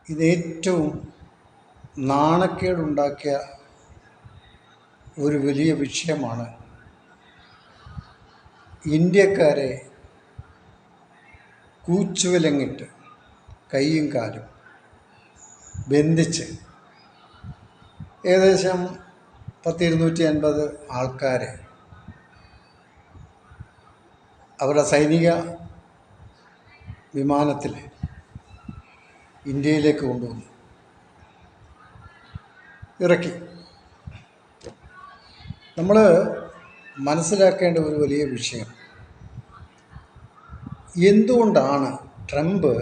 ഇതേറ്റവും നാണക്കേടുണ്ടാക്കിയ ഒരു വലിയ വിഷയമാണ് ഇന്ത്യക്കാരെ കൂച്ചുവിലങ്ങിട്ട് കൈയും കാലും ബന്ധിച്ച് ഏകദേശം 250 ആൾക്കാരെ അവരുടെ സൈനിക വിമാനത്തിൽ ഇന്ത്യയിലേക്ക് കൊണ്ടുവന്നു ഇറക്കി. നമ്മൾ മനസ്സിലാക്കേണ്ട ഒരു വലിയ വിഷയം, എന്തുകൊണ്ടാണ് ട്രംപ്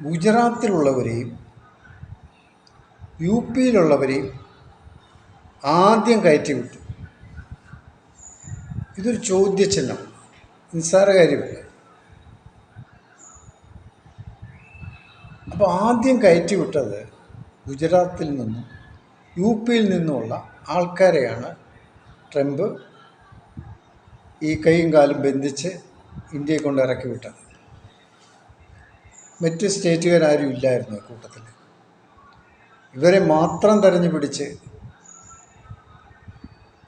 ഗുജറാത്തിലുള്ളവരെയും UP-യിലുള്ളവരെയും ആദ്യം കയറ്റിവിട്ടു? ഇതൊരു ചോദ്യചിഹ്നം, നിസ്സാര കാര്യമില്ല. അപ്പോൾ ആദ്യം കയറ്റിവിട്ടത് ഗുജറാത്തിൽ നിന്നും UP-യിൽ നിന്നുമുള്ള ആൾക്കാരെയാണ് ട്രംപ് ഈ കൈയും കാലും ബന്ധിച്ച് ഇന്ത്യയെ കൊണ്ട് ഇറക്കി വിട്ടത്. മറ്റ് സ്റ്റേറ്റുകാരും ഇല്ലായിരുന്നു കൂട്ടത്തിൽ. ഇവരെ മാത്രം തെരഞ്ഞു പിടിച്ച്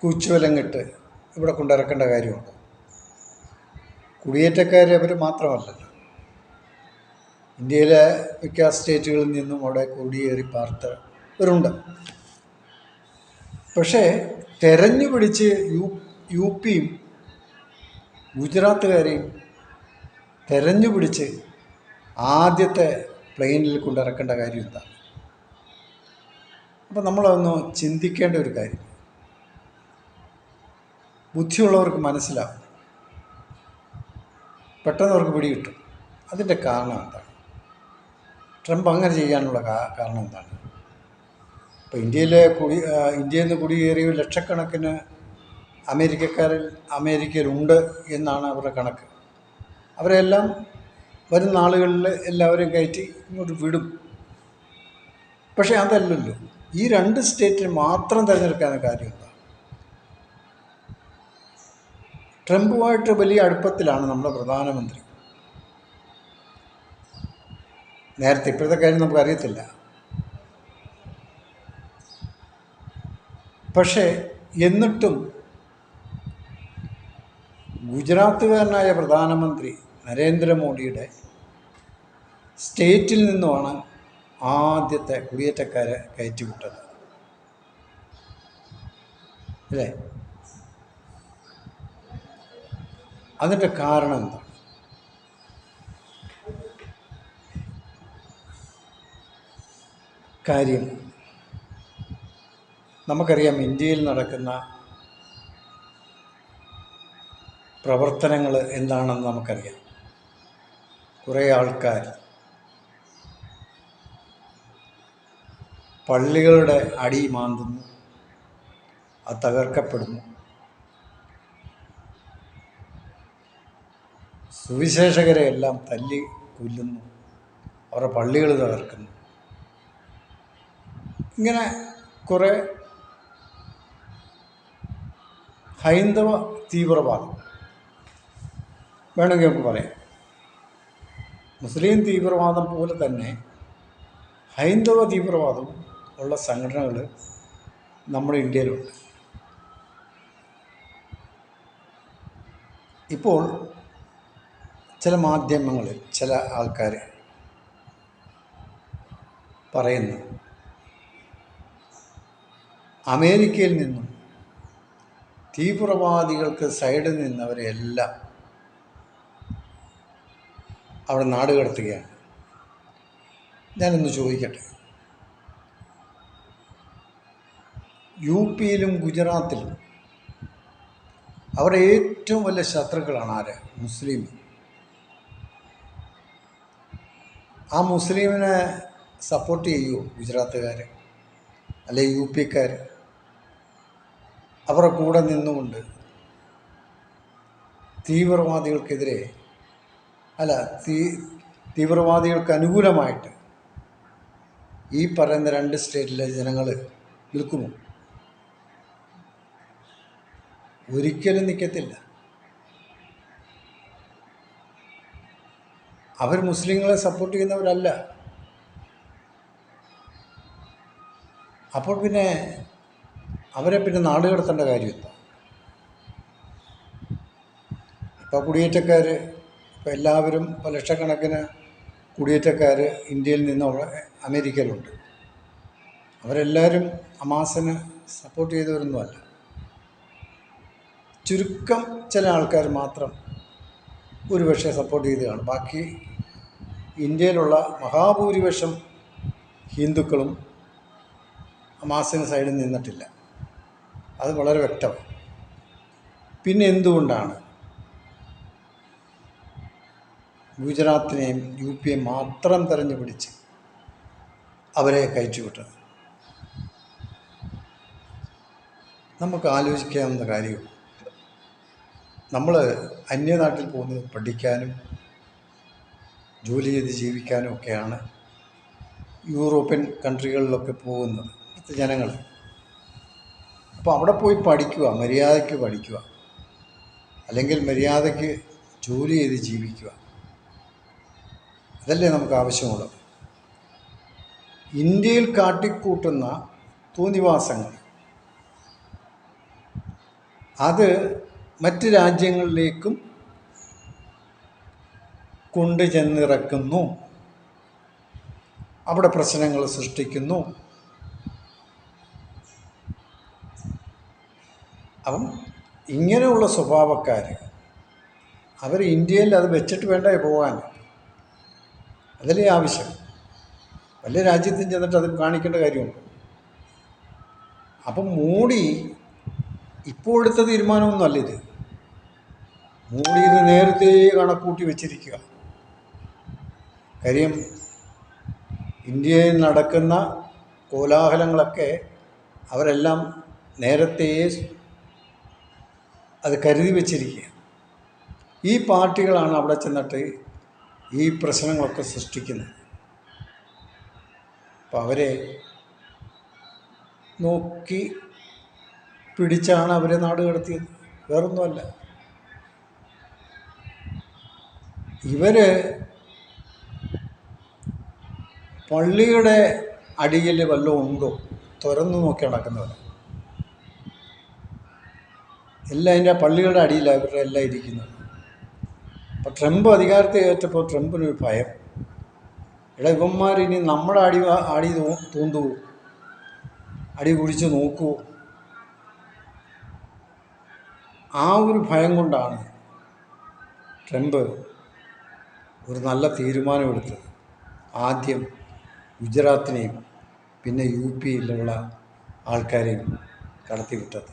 കൂച്ചുവിലങ്ങിട്ട് ഇവിടെ കൊണ്ടിറക്കേണ്ട കാര്യമുണ്ട്. കുടിയേറ്റക്കാർ അവർ മാത്രമല്ലല്ലോ, ഇന്ത്യയിലെ മിക്ക സ്റ്റേറ്റുകളിൽ നിന്നും അവിടെ കുടിയേറി പാർത്തവരുണ്ട്. പക്ഷേ തെരഞ്ഞു പിടിച്ച് UP-യും ഗുജറാത്തുകാരെയും തെരഞ്ഞു പിടിച്ച് ആദ്യത്തെ പ്ലെയിനിൽ കൊണ്ടിറക്കേണ്ട കാര്യം എന്താണ്? അപ്പം നമ്മളതൊന്ന് ചിന്തിക്കേണ്ട ഒരു കാര്യം. ബുദ്ധിയുള്ളവർക്ക് മനസ്സിലാവും, പെട്ടെന്ന് അവർക്ക് പിടികിട്ടും. അതിൻ്റെ കാരണം എന്താണ്? ട്രംപ് അങ്ങനെ ചെയ്യാനുള്ള കാരണം എന്താണ്? ഇപ്പോൾ ഇന്ത്യയിൽ നിന്ന് കുടിയേറിയ ലക്ഷക്കണക്കിന് അമേരിക്കയിലുണ്ട് എന്നാണ് അവരുടെ കണക്ക്. അവരെല്ലാം വരുന്ന ആളുകളിൽ എല്ലാവരെയും കയറ്റി ഇങ്ങോട്ട് വിടും. പക്ഷേ അതല്ലല്ലോ, ഈ 2 സ്റ്റേറ്റിന് മാത്രം തിരഞ്ഞെടുക്കാൻ കാര്യം എന്താ? ട്രംപുമായിട്ട് വലിയ അടുപ്പത്തിലാണ് നമ്മുടെ പ്രധാനമന്ത്രി. നേരത്തെ, ഇപ്പോഴത്തെ കാര്യം നമുക്കറിയത്തില്ല. പക്ഷേ എന്നിട്ടും ഗുജറാത്തുകാരനായ പ്രധാനമന്ത്രി നരേന്ദ്രമോദിയുടെ സ്റ്റേറ്റിൽ നിന്നുമാണ് ആദ്യത്തെ കുടിയേറ്റക്കാരെ കയറ്റിവിട്ടത്, അല്ലേ? അതിൻ്റെ കാരണം എന്താണ്? കാര്യം നമുക്കറിയാം. ഇന്ത്യയിൽ നടക്കുന്ന പ്രവർത്തനങ്ങൾ എന്താണെന്ന് നമുക്കറിയാം. കുറേ ആൾക്കാർ പള്ളികളുടെ അടി മാന്തുന്നു, അത് തകർക്കപ്പെടുന്നു. സുവിശേഷകരെ എല്ലാം തല്ലി കൊല്ലുന്നു, അവരുടെ പള്ളികൾ തകർക്കുന്നു. ഇങ്ങനെ കുറേ ഹൈന്ദവ തീവ്രവാദം വേണമെങ്കിൽ നമുക്ക് പറയാം. മുസ്ലിം തീവ്രവാദം പോലെ തന്നെ ഹൈന്ദവ തീവ്രവാദം ഉള്ള സംഘടനകൾ നമ്മുടെ ഇന്ത്യയിലുണ്ട്. ഇപ്പോൾ ചില മാധ്യമങ്ങളിൽ ചില ആൾക്കാർ പറയുന്നു, അമേരിക്കയിൽ നിന്നും തീവ്രവാദികൾക്ക് സൈഡിൽ നിന്നവരെല്ലാം അവിടെ നാട് കടത്തുകയാണ്. ഞാനൊന്ന് ചോദിക്കട്ടെ, UP-യിലും ഗുജറാത്തിലും അവരുടെ ഏറ്റവും വലിയ ശത്രുക്കളാണ് ആര്? മുസ്ലിം. ആ മുസ്ലിമിനെ സപ്പോർട്ട് ചെയ്യുമോ ഗുജറാത്തുകാർ അല്ലെ UP-ക്കാർ? അവരുടെ കൂടെ നിന്നുകൊണ്ട് തീവ്രവാദികൾക്കെതിരെ തീവ്രവാദികൾക്ക് അനുകൂലമായിട്ട് ഈ പറയുന്ന 2 സ്റ്റേറ്റിലെ ജനങ്ങൾ നിൽക്കുമോ? ഒരിക്കലും നിൽക്കത്തില്ല. അവർ മുസ്ലിങ്ങളെ സപ്പോർട്ട് ചെയ്യുന്നവരല്ല. അപ്പോൾ പിന്നെ അവരെ പിന്നെ നാട് കടത്തേണ്ട കാര്യമില്ല. ഇപ്പോൾ കുടിയേറ്റക്കാർ, ഇപ്പോൾ എല്ലാവരും ഇപ്പോൾ ലക്ഷക്കണക്കിന് കുടിയേറ്റക്കാർ ഇന്ത്യയിൽ നിന്ന് അമേരിക്കയിലുണ്ട്. അവരെല്ലാവരും ഹമാസിന് സപ്പോർട്ട് ചെയ്തവരൊന്നുമല്ല. ചുരുക്കം ചില ആൾക്കാർ മാത്രം ഒരുപക്ഷെ സപ്പോർട്ട് ചെയ്തതാണ്. ബാക്കി ഇന്ത്യയിലുള്ള മഹാഭൂരിപക്ഷം ഹിന്ദുക്കളും ഹമാസിന് സൈഡിൽ നിന്നിട്ടില്ല. അത് വളരെ വ്യക്തമാണ്. പിന്നെ എന്തുകൊണ്ടാണ് ഗുജറാത്തിനെയും യു പിയെയും മാത്രം തെരഞ്ഞു പിടിച്ച് അവരെ കയറ്റിവിട്ടത്? നമുക്ക് ആലോചിക്കാവുന്ന കാര്യവും. നമ്മൾ അന്യനാട്ടിൽ പോകുന്നത് പഠിക്കാനും ജോലി ചെയ്ത് ജീവിക്കാനും ഒക്കെയാണ് യൂറോപ്യൻ കൺട്രികളിലൊക്കെ പോകുന്നത് ജനങ്ങൾ. അപ്പോൾ അവിടെ പോയി പഠിക്കുക, മര്യാദയ്ക്ക് പഠിക്കുക, അല്ലെങ്കിൽ മര്യാദയ്ക്ക് ജോലി ചെയ്ത് ജീവിക്കുക. അതല്ലേ നമുക്ക് ആവശ്യമുള്ളത്. ഇന്ത്യയിൽ കാട്ടിക്കൂട്ടുന്ന തോന്നിവാസങ്ങൾ അത് മറ്റ് രാജ്യങ്ങളിലേക്കും കൊണ്ടു ചെന്നിറക്കുന്നു, അവിടെ പ്രശ്നങ്ങൾ സൃഷ്ടിക്കുന്നു. അപ്പം ഇങ്ങനെയുള്ള സ്വഭാവക്കാർ അവർ ഇന്ത്യയിൽ അത് വെച്ചിട്ട് വേണ്ടേ പോകാൻ? അതല്ലേ ആവശ്യം. വല്ല രാജ്യത്തും ചെന്നിട്ട് അത് കാണിക്കേണ്ട കാര്യമുണ്ട്. അപ്പം മോഡി ഇപ്പോൾ എടുത്ത തീരുമാനമൊന്നുമല്ല ഇത്. മോഡി ഇത് നേരത്തെ കണക്കൂട്ടി വെച്ചിരിക്കുക. കാര്യം ഇന്ത്യയിൽ നടക്കുന്ന കോലാഹലങ്ങളൊക്കെ അവരെല്ലാം നേരത്തെ അത് കരുതി വച്ചിരിക്കുക. ഈ പാർട്ടികളാണ് അവിടെ ചെന്നിട്ട് ഈ പ്രശ്നങ്ങളൊക്കെ സൃഷ്ടിക്കുന്നത്. അപ്പം അവരെ നോക്കി പിടിച്ചാണ് അവരെ നാട് കടത്തിയത്, വേറൊന്നുമല്ല. ഇവർ പള്ളിയുടെ അടിയിൽ വല്ലതും ഉണ്ടോ തുറന്നു നോക്കി നടക്കുന്നവർ. എല്ലാം അതിൻ്റെ പള്ളികളുടെ അടിയിലാണ് ഇവരുടെ എല്ലാം ഇരിക്കുന്നത്. അപ്പോൾ ട്രംപ് അധികാരത്തെ ഏറ്റപ്പോൾ ട്രംപിനൊരു ഭയം. ഇവന്മാർ ഇനി നമ്മുടെ അടി തൂണ്ടുവോ, അടി കുടിച്ച് നോക്കുവോ? ആ ഒരു ഭയം കൊണ്ടാണ് ട്രംപ് ഒരു നല്ല തീരുമാനമെടുത്തത്. ആദ്യം ഗുജറാത്തിനെയും പിന്നെ യു പിയിലുള്ള ആൾക്കാരെയും കടത്തിവിട്ടത്.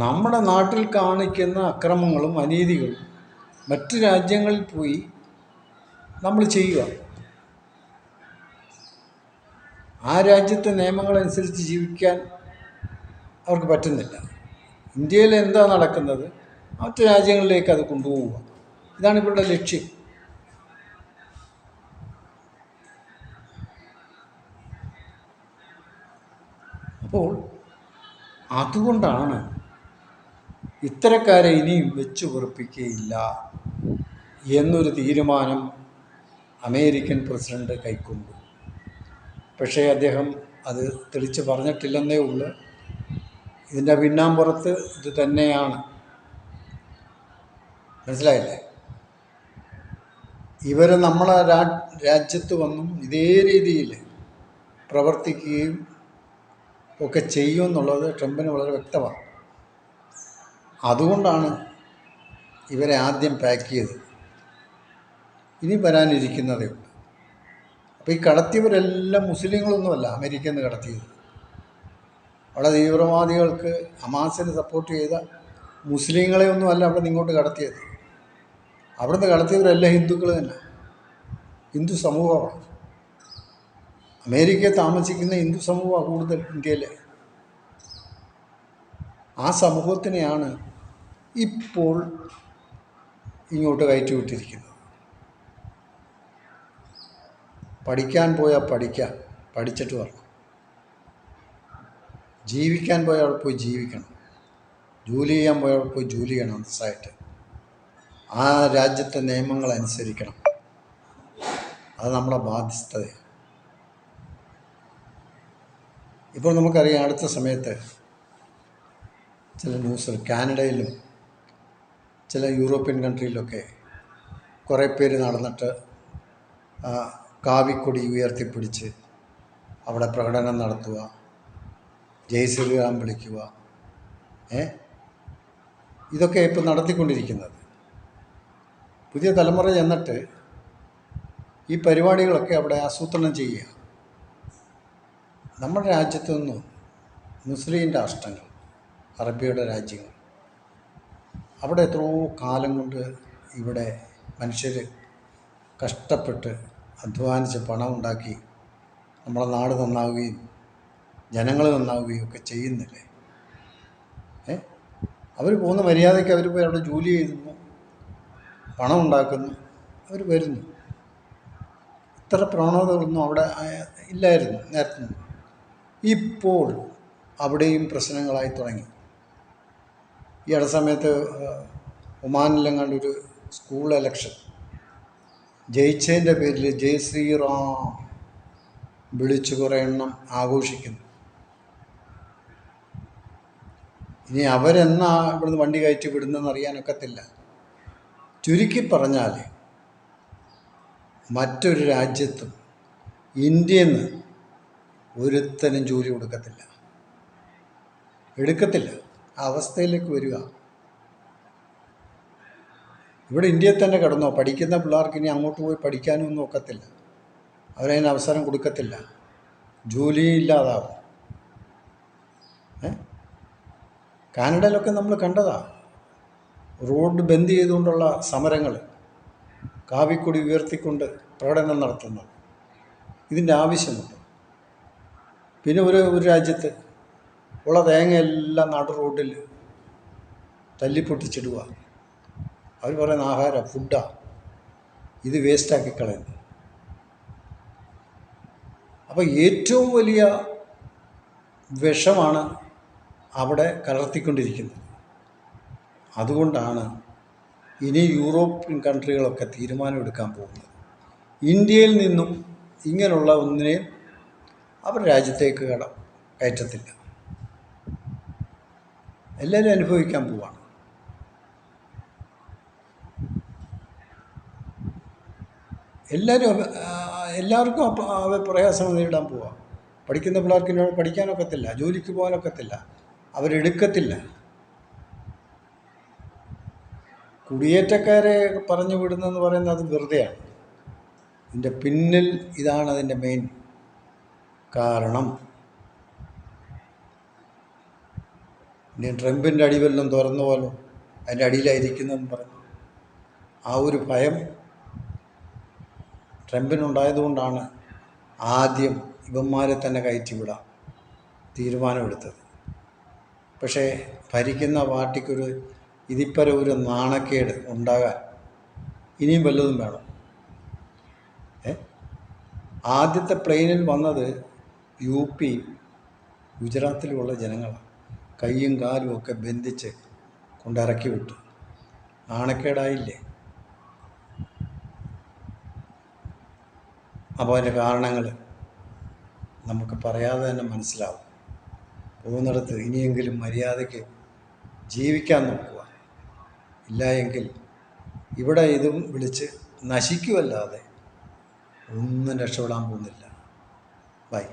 നമ്മുടെ നാട്ടിൽ കാണിക്കുന്ന അക്രമങ്ങളും അനീതികളും മറ്റ് രാജ്യങ്ങളിൽ പോയി നമ്മൾ ചെയ്യുക. ആ രാജ്യത്തെ നിയമങ്ങളനുസരിച്ച് ജീവിക്കാൻ അവർക്ക് പറ്റുന്നില്ല. ഇന്ത്യയിൽ എന്താ നടക്കുന്നത് മറ്റ് രാജ്യങ്ങളിലേക്ക് അത് കൊണ്ടുപോവുക. ഇതാണ് ഇവരുടെ ലക്ഷ്യം. അപ്പോൾ അതുകൊണ്ടാണ് ഇത്തരക്കാരെ ഇനിയും വെച്ചു പൊറുപ്പിക്കുകയില്ല എന്നൊരു തീരുമാനം അമേരിക്കൻ പ്രസിഡന്റ് കൈക്കൊണ്ടു. പക്ഷേ അദ്ദേഹം അത് തെളിച്ച് പറഞ്ഞിട്ടില്ലെന്നേ ഉള്ളൂ. ഇതിൻ്റെ പിന്നാമ്പുറത്ത് ഇത് തന്നെയാണ്. മനസ്സിലായില്ലേ? ഇവർ നമ്മളെ രാജ്യത്ത് വന്നും ഇതേ രീതിയിൽ പ്രവർത്തിക്കുകയും ഒക്കെ ചെയ്യുമെന്നുള്ളത് ട്രംപിന് വളരെ വ്യക്തമാണ്. അതുകൊണ്ടാണ് ഇവരെ ആദ്യം പാക്ക് ചെയ്തത്. ഇനി വരാനിരിക്കുന്നതേ ഉള്ളൂ. അപ്പോൾ ഈ കടത്തിയവരെല്ലാം മുസ്ലിങ്ങളൊന്നുമല്ല അമേരിക്കയിൽ നിന്ന് കടത്തിയത്. അവിടെ തീവ്രവാദികൾക്ക് ഹമാസിന് സപ്പോർട്ട് ചെയ്ത മുസ്ലിങ്ങളെ ഒന്നുമല്ല അവിടെ നിന്ന് ഇങ്ങോട്ട് കടത്തിയത്. അവിടെ നിന്ന് കടത്തിയവരെല്ലാം ഹിന്ദുക്കൾ തന്നെ, ഹിന്ദു സമൂഹമാണ്. അമേരിക്കയിൽ താമസിക്കുന്ന ഹിന്ദു സമൂഹമാണ് കൂടുതൽ ഇന്ത്യയിലെ. ആ സമൂഹത്തിനെയാണ് ഇപ്പോൾ ഇങ്ങോട്ട് കയറ്റി വിട്ടിരിക്കുന്നത്. പഠിക്കാൻ പോയാൽ പഠിക്കാം, പഠിച്ചിട്ട് വരണം. ജീവിക്കാൻ പോയാൽ അവിടെ പോയി ജീവിക്കണം. ജോലി ചെയ്യാൻ പോയാൽ പോയി ജോലി ചെയ്യണം അന്തസ്സായിട്ട്. ആ രാജ്യത്തെ നിയമങ്ങൾ അനുസരിക്കണം. അത് നമ്മുടെ ബാധ്യസ്ഥതയാണ്. ഇപ്പോൾ നമുക്കറിയാം, അടുത്ത സമയത്ത് ചില ന്യൂസിൽ കാനഡയിലും ചില യൂറോപ്യൻ കൺട്രിയിലൊക്കെ കുറേ പേര് നടന്നിട്ട് കാവിക്കൊടി ഉയർത്തിപ്പിടിച്ച് അവിടെ പ്രകടനം നടത്തുക, ജയ് ശ്രീറാം വിളിക്കുക, ഇതൊക്കെ ഇപ്പോൾ നടത്തിക്കൊണ്ടിരിക്കുന്നത്. പുതിയ തലമുറ ചെന്നിട്ട് ഈ പരിപാടികളൊക്കെ അവിടെ ആസൂത്രണം ചെയ്യുക. നമ്മുടെ രാജ്യത്തു നിന്നും മുസ്ലിം രാഷ്ട്രങ്ങൾ, അറബിയുടെ രാജ്യങ്ങൾ, അവിടെ എത്രയോ കാലം കൊണ്ട് ഇവിടെ മനുഷ്യർ കഷ്ടപ്പെട്ട് അധ്വാനിച്ച് പണം ഉണ്ടാക്കി നമ്മളെ നാട് നന്നാവുകയും ജനങ്ങൾ നന്നാവുകയും ഒക്കെ ചെയ്യുന്നില്ലേ? അവർ പോകുന്ന മര്യാദയ്ക്ക് അവർ പോയി അവിടെ ജോലി ചെയ്യുന്നു, പണം ഉണ്ടാക്കുന്നു, അവർ വരുന്നു. ഇത്ര പ്രവണതകളൊന്നും അവിടെ ഇല്ലായിരുന്നു നേരത്തെ. ഇപ്പോൾ അവിടെയും പ്രശ്നങ്ങളായി തുടങ്ങി. ഈ അടുത്ത സമയത്ത് ഒമാനിലെങ്ങാണ്ടൊരു സ്കൂൾ എലക്ഷൻ ജയിച്ചതിൻ്റെ പേരിൽ ജയ് ശ്രീറാം വിളിച്ച് കുറേ എണ്ണം ആഘോഷിക്കുന്നു. ഇനി അവരെന്നാ ഇവിടുന്ന് വണ്ടി കയറ്റി വിടുന്നതെന്ന് അറിയാനൊക്കത്തില്ല. ചുരുക്കി പറഞ്ഞാൽ മറ്റൊരു രാജ്യത്തും ഇന്ത്യയിൽ നിന്ന് ഒരുത്തനും ജോലി എടുക്കത്തില്ല. ആ അവസ്ഥയിലേക്ക് വരിക. ഇവിടെ ഇന്ത്യയിൽ തന്നെ കിടന്നോ, പഠിക്കുന്ന പിള്ളേർക്ക് ഇനി അങ്ങോട്ട് പോയി പഠിക്കാനും ഒന്നും ഒക്കത്തില്ല. അവരതിന് അവസരം കൊടുക്കത്തില്ല, ജോലിയും ഇല്ലാതാവും. കാനഡയിലൊക്കെ നമ്മൾ കണ്ടതാണ് റോഡ് ബന്ദ് ചെയ്തുകൊണ്ടുള്ള സമരങ്ങൾ, കാവിക്കൊടി ഉയർത്തിക്കൊണ്ട് പ്രകടനം നടത്തുന്നത്. ഇതിൻ്റെ ആവശ്യമുണ്ട്. പിന്നെ ഒരു രാജ്യത്ത് ഉള്ള തേങ്ങയെല്ലാം നടു റോഡിൽ തല്ലിപ്പൊട്ടിച്ചിടുക. അവർ പറയുന്ന ആഹാരം, ഫുഡാണ്, ഇത് വേസ്റ്റാക്കി കളയുന്നു. അപ്പോൾ ഏറ്റവും വലിയ വിഷമാണ് അവിടെ കലർത്തിക്കൊണ്ടിരിക്കുന്നത്. അതുകൊണ്ടാണ് ഇനി യൂറോപ്യൻ കൺട്രികളൊക്കെ തീരുമാനമെടുക്കാൻ പോകുന്നത്. ഇന്ത്യയിൽ നിന്നും ഇങ്ങനെയുള്ള ഒന്നിനെയും അവർ രാജ്യത്തേക്ക് കയറ്റത്തില്ല. എല്ലാവരും അനുഭവിക്കാൻ പോവാണ്. എല്ലാവർക്കും പ്രയാസങ്ങൾ നേരിടാൻ പോവാം. പഠിക്കുന്ന പിള്ളേർക്ക് പഠിക്കാനൊക്കത്തില്ല, ജോലിക്ക് പോകാനൊക്കത്തില്ല, അവരെടുക്കത്തില്ല. കുടിയേറ്റക്കാരെ പറഞ്ഞു വിടുന്നതെന്ന് പറയുന്നത് അത് വെറുതെയാണ്. ഇതിൻ്റെ പിന്നിൽ ഇതാണ് അതിൻ്റെ മെയിൻ കാരണം. ഇനി ട്രംപിൻ്റെ അടി വല്ലതും തുറന്ന പോലോ അതിൻ്റെ അടിയിലായിരിക്കുന്നതെന്ന് പറഞ്ഞു. ആ ഒരു ഭയം ട്രംപിനുണ്ടായതുകൊണ്ടാണ് ആദ്യം ഇവന്മാരെ തന്നെ കയറ്റിവിടാം തീരുമാനമെടുത്തത്. പക്ഷേ ഭരിക്കുന്ന പാർട്ടിക്കൊരു ഇതിപ്പരം ഒരു നാണക്കേട് ഉണ്ടാകാൻ ഇനിയും വല്ലതും വേണം. ആദ്യത്തെ പ്ലെയിനിൽ വന്നത് UP ഗുജറാത്തിലുമുള്ള ജനങ്ങളാണ്. കൈയും കാലും ഒക്കെ ബന്ധിച്ച് കൊണ്ടിറക്കി വിട്ടു. നാണക്കേടായില്ലേ? അപ്പോൾ അതിൻ്റെ കാരണങ്ങൾ നമുക്ക് പറയാതെ തന്നെ മനസ്സിലാവും. പോകുന്നിടത്ത് ഇനിയെങ്കിലും മര്യാദയ്ക്ക് ജീവിക്കാൻ നോക്കുക. ഇല്ല എങ്കിൽ ഇവിടെ ഇതും വിളിച്ച് നശിക്കുമല്ലാതെ ഒന്നും രക്ഷപ്പെടാൻ പോകുന്നില്ല. ബൈ.